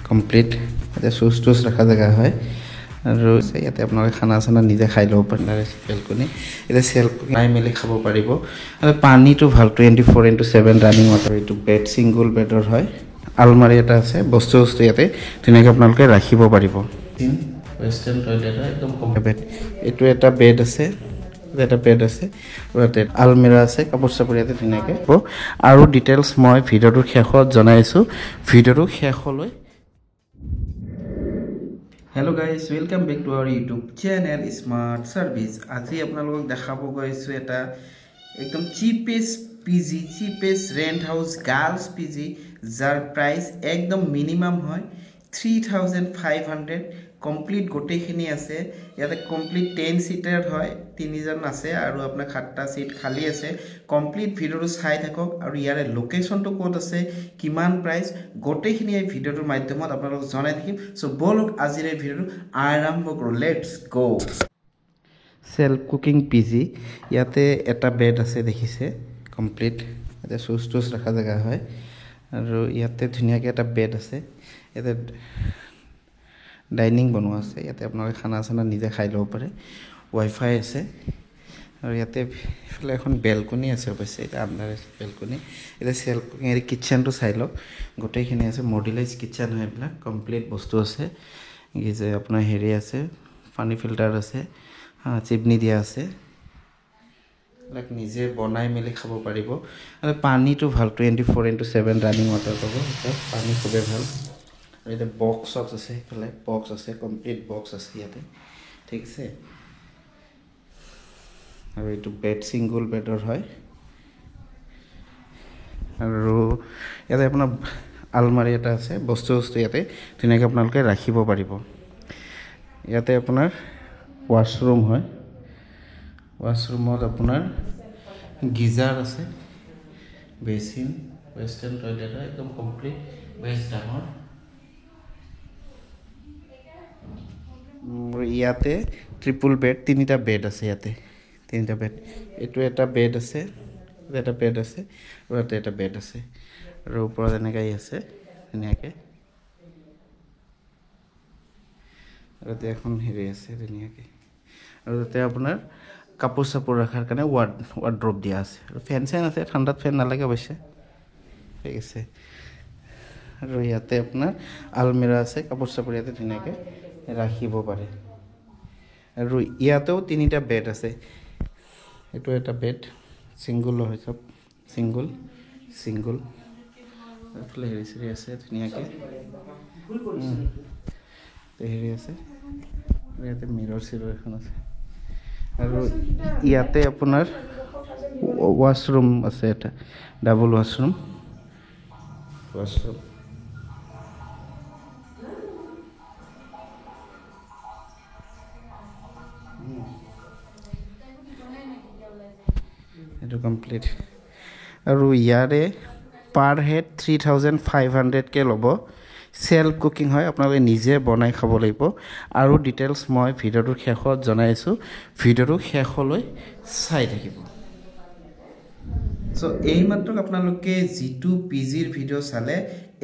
Complete ইয়াতে choose টুজ ৰখা জেগা হয় আৰু ইয়াতে আপোনালোকে খানা চানা নিজে খাই ল'ব পাৰে বেলকনি এতিয়া চেল নাই মেলি খাব পাৰিব আৰু পানীটো ভাল 24/7 ৰানিং ৱাটাৰ এইটো বেড ছিংগল বেডৰ হয় আলমাৰি এটা আছে বস্তু ইয়াতে ধুনীয়াকৈ আপোনালোকে ৰাখিব পাৰিব ৱেষ্টাৰ্ণ টয়লেট হয় একদম কমপ্লিট এইটো এটা বেড আছে এটা বেড আছে ইয়াতে আলমিৰা আছে কাপোৰ চাপোৰ ইয়াতে ধুনীয়াকৈ আৰু ডিটেইলছ মই ভিডিঅ'টোৰ শেষত জনাইছোঁ ভিডিঅ'টো শেষলৈ Hello guys, welcome back to our YouTube channel Smart Service. আজি আপোনালোকক দেখাব গৈছো এটা একদম চিপেষ্ট পিজি চিপেষ্ট ৰেন্ট হাউস গাৰ্লস পিজি যাৰ প্ৰাইস একদম মিনিমাম হয় 3500 কমপ্লিট গোটেইখিনি আছে ইয়াতে কমপ্লিট 10 সিটাৰ হয় তিনিজন আছে আৰু আপোনাৰ 7টা সিট খালি আছে কমপ্লিট ভিডিওটো চাই থাকক আৰু ইয়াৰে লোকেশনটো ক'ত আছে কিমান প্ৰাইস গোটেইখিনি এই ভিডিওটোৰ মাধ্যমত আপোনালোক জনাই থাকিম সো বলক আজিৰ এই ভিডিওটো আৰম্ভ কৰো let's go self cooking PG ইয়াতে এটা বেড আছে দেখিছে কমপ্লিট এটা সুজ টুজ ৰাখা জায়গা হয় আৰু ইয়াতে ধুনীয়াকৈ এটা বেড আছে ইয়াতে ডাইনিং বনোৱা আছে ইয়াতে আপোনালোকে খানা চানা নিজে খাই ল'ব পাৰে ৱাইফাই আছে আৰু ইয়াতে ফলে এখন বেলকনি আছে অৱশ্যে এটা আন্ডাৰ বেলকনি এটা সেলফ কুকিং এৰ কিচেনটো চাই লওক গোটেইখিনি আছে মডুলাইজ কিচেন হয় এইবিলাক কমপ্লিট বস্তু আছে এই যে আপোনাৰ হেৰি আছে পানী ফিল্টাৰ আছে চিমনি দিয়া আছে লাইক নিজে বনাই মেলি খাব পাৰিব আৰু পানীটো ভাল 24/7 ৰানিং ৱাটাৰ পাব এটা পানী খুবেই ভাল আৰু এটা বক্স আছে ফলে বক্স আছে কমপ্লিট বক্স আছে ইয়াতে ঠিক আছে আৰু এইটো বেড ছিংগল বেডৰ হয় আৰু ইয়াতে আপোনাৰ আলমাৰি এটা আছে বস্তু ইয়াতে ধুনীয়াকৈ আপোনালোকে ৰাখিব পাৰিব ইয়াতে আপোনাৰ ওয়াশৰুম হয় ওয়াশৰুমত আপোনাৰ গিজাৰ আছে বেচিন ৱেষ্টাৰ্ণ টয়লেট হয় একদম কমপ্লিট বেছ ডাঙৰ ইয়াতে ট্ৰিপল বেড তিনিটা বেড আছে ইয়াতে তিনিটা বেড এইটো এটা বেড আছে এটা বেড আছে আৰু এটা বেড আছে আৰু ওপৰত এনেকৈ আছে ধুনীয়াকৈ আৰু এখন হেৰি আছে ধুনীয়াকৈ আৰু তাতে আপোনাৰ কাপোৰ চাপোৰ ৰাখাৰ কাৰণে ৱাৰ্ড্ৰপ দিয়া আছে আৰু ফেন চেন আছে ঠাণ্ডাত ফেন নালাগে অৱশ্যে ঠিক আছে আৰু ইয়াতে আপোনাৰ আলমিৰা আছে কাপোৰ চাপোৰ ইয়াতে ধুনীয়াকৈ ৰাখিব পাৰে আৰু ইয়াতেও তিনিটা বেড আছে এইটো এটা বেড সিঙ্গল হয় সব সিঙ্গল এফালে হেৰি আছে ধুনীয়াকৈ হেৰি আছে ইয়াতে মিৰৰ চিৰৰ এখন আছে আৰু ইয়াতে আপোনাৰ ওয়াশৰুম আছে এটা ডাবল ওয়াশৰুম এইটো কমপ্লিট আৰু ইয়াৰে পাৰ হেড 3500 কে ল'ব সেলফ কুকিং হয় আপোনালোকে নিজে বনাই খাব লাগিব আৰু ডিটেইলছ মই ভিডিওটোৰ শেষত জনাইছো ভিডিওটো শেষলৈ চাই থাকিব সো এই মাত্ৰ আপোনালোকে জিটু পিজিৰ ভিডিও চালে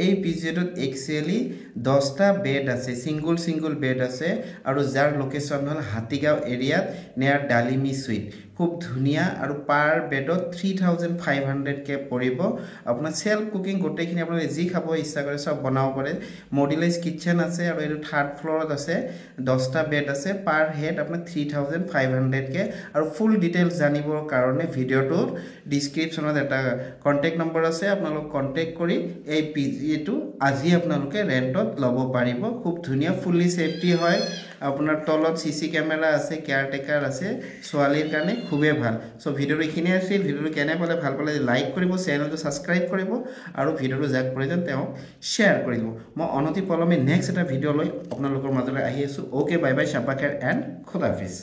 এই পিজিটোত একচুয়ালি 10টা বেড আছে সিঙ্গল বেড আছে আৰু যাৰ লোকেশন হল হাতীগাঁও এৰিয়াত নিয়াৰ ডালিমি সুইট খুব ধুনিয়া আৰু পাৰ বেডত 3500 কে পৰিব আপোনাৰ সেলফ কুকিং গোটেইখিনি আপোনালোকে যি খাব ইচ্ছা কৰে সব বনাব পাৰে মডুলাইজ কিচেন আছে আৰু এইটো থাৰ্ড ফ্লোৰত আছে 10টা বেড আছে পাৰ হেড আপোনাৰ 3500 কে আৰু ফুল ডিটেইলছ জানিবৰ কাৰণে ভিডিওটোৰ ডেসক্ৰিপচনত এটা কন্টাক্ট নম্বৰ আছে আপোনালোক কন্টাক্ট কৰি এই পিজিটো আজি আপোনালোকে ৰেন্টত ল'ব পাৰিব খুব ধুনিয়া ফুলি সেফটি হয় আপোনাৰ তলত সিসি ক্যামেৰা আছে কেয়াৰটেকাৰ আছে সোৱালিৰ কাৰণে খুবেই ভাল সো ভিডিওটো এখিনি আছিল ভিডিওটো কেনে পালে ভাল পালে লাইক কৰিব চেনেলটো সাবস্ক্ৰাইব কৰিব আৰু ভিডিওটো যাক প্ৰয়োজন তেওঁ শেয়াৰ কৰি দিব মই অনতি পলমে নেক্সট এটা ভিডিও লৈ আপোনালোকৰ মাজলৈ আহি আছো ওকে বাই বাই শাবাকাৰ এণ্ড খুদা হাফিজ